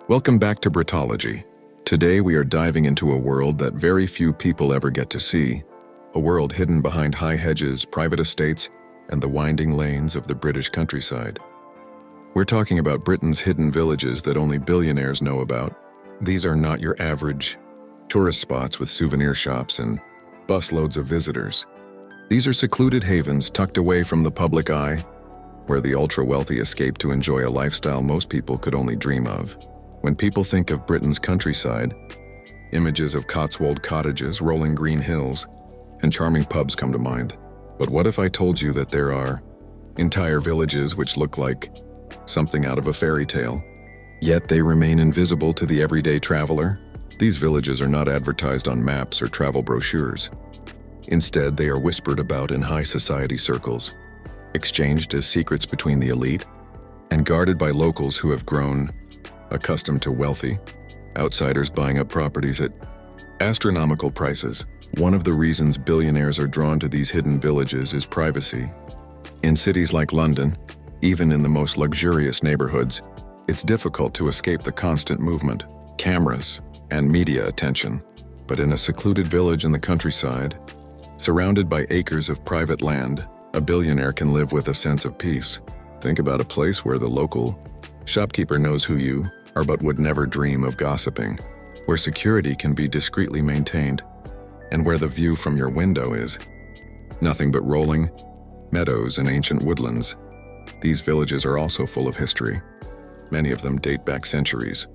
Welcome back to Britology. Today we are diving into a world that very few people ever get to see, a world hidden behind high hedges, private estates, and the winding lanes of the British countryside. We're talking about Britain's hidden villages that only billionaires know about. These are not your average tourist spots with souvenir shops and busloads of visitors. These are secluded havens tucked away from the public eye, where the ultra-wealthy escape to enjoy a lifestyle most people could only dream of. When people think of Britain's countryside, images of Cotswold cottages, rolling green hills, and charming pubs come to mind. But what if I told you that there are entire villages which look like something out of a fairy tale, yet they remain invisible to the everyday traveler? These villages are not advertised on maps or travel brochures. Instead, they are whispered about in high society circles, exchanged as secrets between the elite, and guarded by locals who have grown accustomed to wealthy outsiders buying up properties at astronomical prices. One of the reasons billionaires are drawn to these hidden villages is privacy. In cities like London, even in the most luxurious neighborhoods, it's difficult to escape the constant movement, cameras, and media attention. But in a secluded village in the countryside, surrounded by acres of private land, a billionaire can live with a sense of peace. Think about a place where the local shopkeeper knows who you are but would never dream of gossiping, where security can be discreetly maintained, and where the view from your window is nothing but rolling meadows and ancient woodlands. These villages are also full of history. Many of them date back centuries,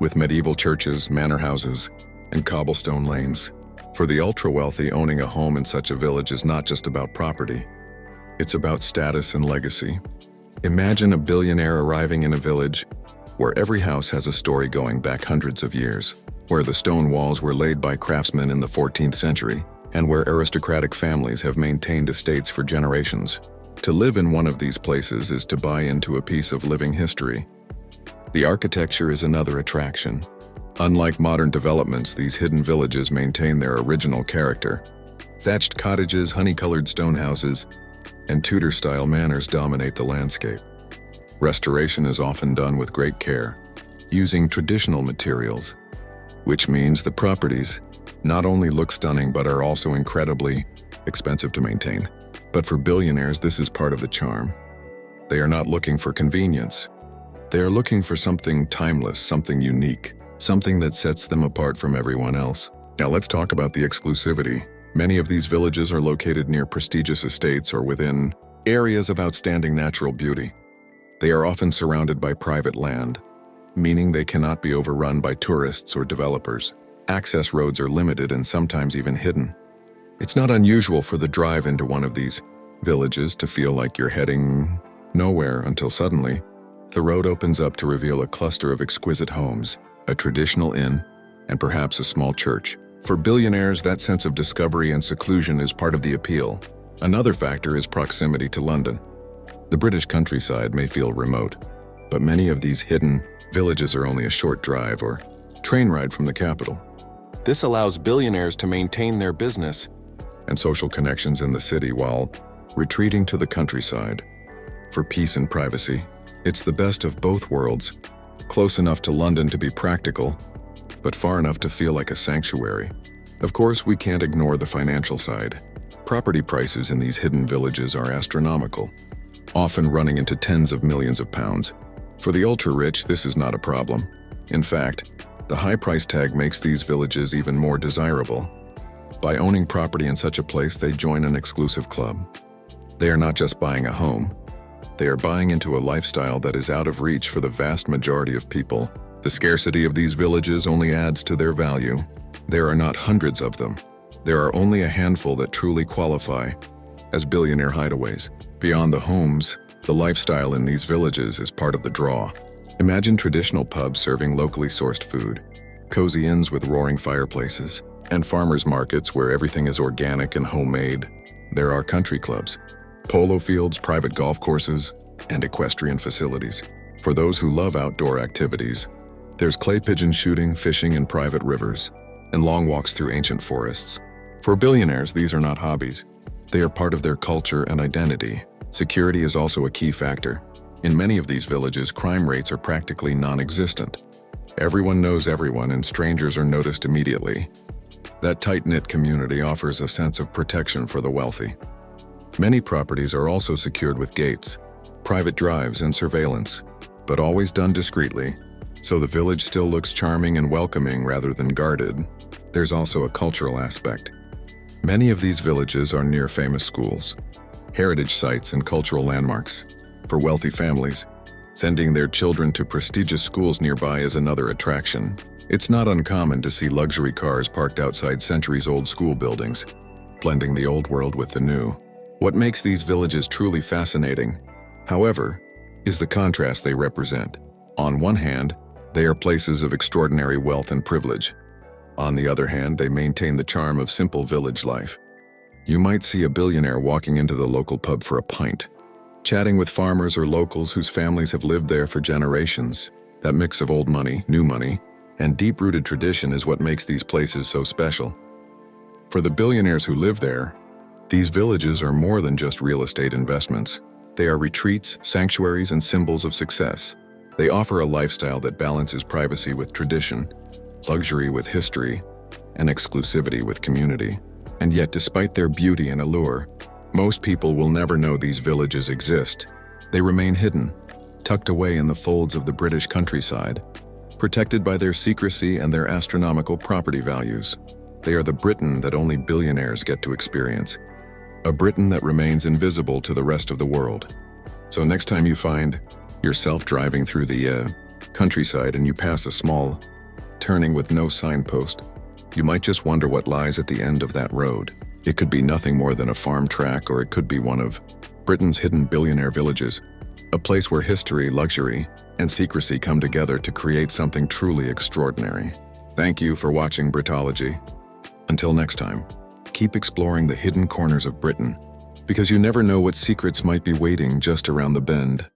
with medieval churches, manor houses, and cobblestone lanes. For the ultra-wealthy, owning a home in such a village is not just about property. It's about status and legacy. Imagine a billionaire arriving in a village where every house has a story going back hundreds of years, where the stone walls were laid by craftsmen in the 14th century, and where aristocratic families have maintained estates for generations. To live in one of these places is to buy into a piece of living history. The architecture is another attraction. Unlike modern developments, these hidden villages maintain their original character. Thatched cottages, honey-colored stone houses, and Tudor-style manors dominate the landscape. Restoration is often done with great care, using traditional materials, which means the properties not only look stunning but are also incredibly expensive to maintain. But for billionaires, this is part of the charm. They are not looking for convenience. They are looking for something timeless, something unique, something that sets them apart from everyone else. Now let's talk about the exclusivity. Many of these villages are located near prestigious estates or within areas of outstanding natural beauty. They are often surrounded by private land, meaning they cannot be overrun by tourists or developers. Access roads are limited and sometimes even hidden. It's not unusual for the drive into one of these villages to feel like you're heading nowhere until suddenly, the road opens up to reveal a cluster of exquisite homes, a traditional inn, and perhaps a small church. For billionaires, that sense of discovery and seclusion is part of the appeal. Another factor is proximity to London. The British countryside may feel remote, but many of these hidden villages are only a short drive or train ride from the capital. This allows billionaires to maintain their business and social connections in the city while retreating to the countryside for peace and privacy. It's the best of both worlds, close enough to London to be practical, but far enough to feel like a sanctuary. Of course, we can't ignore the financial side. Property prices in these hidden villages are astronomical, often running into tens of millions of pounds. For the ultra-rich, this is not a problem. In fact, the high price tag makes these villages even more desirable. By owning property in such a place, they join an exclusive club. They are not just buying a home. They are buying into a lifestyle that is out of reach for the vast majority of people. The scarcity of these villages only adds to their value. There are not hundreds of them. There are only a handful that truly qualify as billionaire hideaways. Beyond the homes, the lifestyle in these villages is part of the draw. Imagine traditional pubs serving locally sourced food, cozy inns with roaring fireplaces, and farmers markets where everything is organic and homemade. There are country clubs, polo fields, private golf courses, and equestrian facilities. For those who love outdoor activities, there's clay pigeon shooting, fishing in private rivers, and long walks through ancient forests. For billionaires, these are not hobbies. They are part of their culture and identity. Security is also a key factor. In many of these villages, crime rates are practically non-existent. Everyone knows everyone and strangers are noticed immediately. That tight-knit community offers a sense of protection for the wealthy. Many properties are also secured with gates, private drives, and surveillance, but always done discreetly, so the village still looks charming and welcoming rather than guarded. There's also a cultural aspect. Many of these villages are near famous schools, heritage sites, and cultural landmarks. For wealthy families, sending their children to prestigious schools nearby is another attraction. It's not uncommon to see luxury cars parked outside centuries-old school buildings, blending the old world with the new. What makes these villages truly fascinating, however, is the contrast they represent. On one hand, they are places of extraordinary wealth and privilege. On the other hand, they maintain the charm of simple village life. You might see a billionaire walking into the local pub for a pint, chatting with farmers or locals whose families have lived there for generations. That mix of old money, new money, and deep-rooted tradition is what makes these places so special. For the billionaires who live there, these villages are more than just real estate investments. They are retreats, sanctuaries, and symbols of success. They offer a lifestyle that balances privacy with tradition, luxury with history, and exclusivity with community. And yet, despite their beauty and allure, most people will never know these villages exist. They remain hidden, tucked away in the folds of the British countryside, protected by their secrecy and their astronomical property values. They are the Britain that only billionaires get to experience, a Britain that remains invisible to the rest of the world. So next time you find yourself driving through the countryside and you pass a small turning with no signpost, you might just wonder what lies at the end of that road. It could be nothing more than a farm track, or it could be one of Britain's hidden billionaire villages, a place where history, luxury, and secrecy come together to create something truly extraordinary. Thank you for watching Britology. Until next time, keep exploring the hidden corners of Britain, because you never know what secrets might be waiting just around the bend.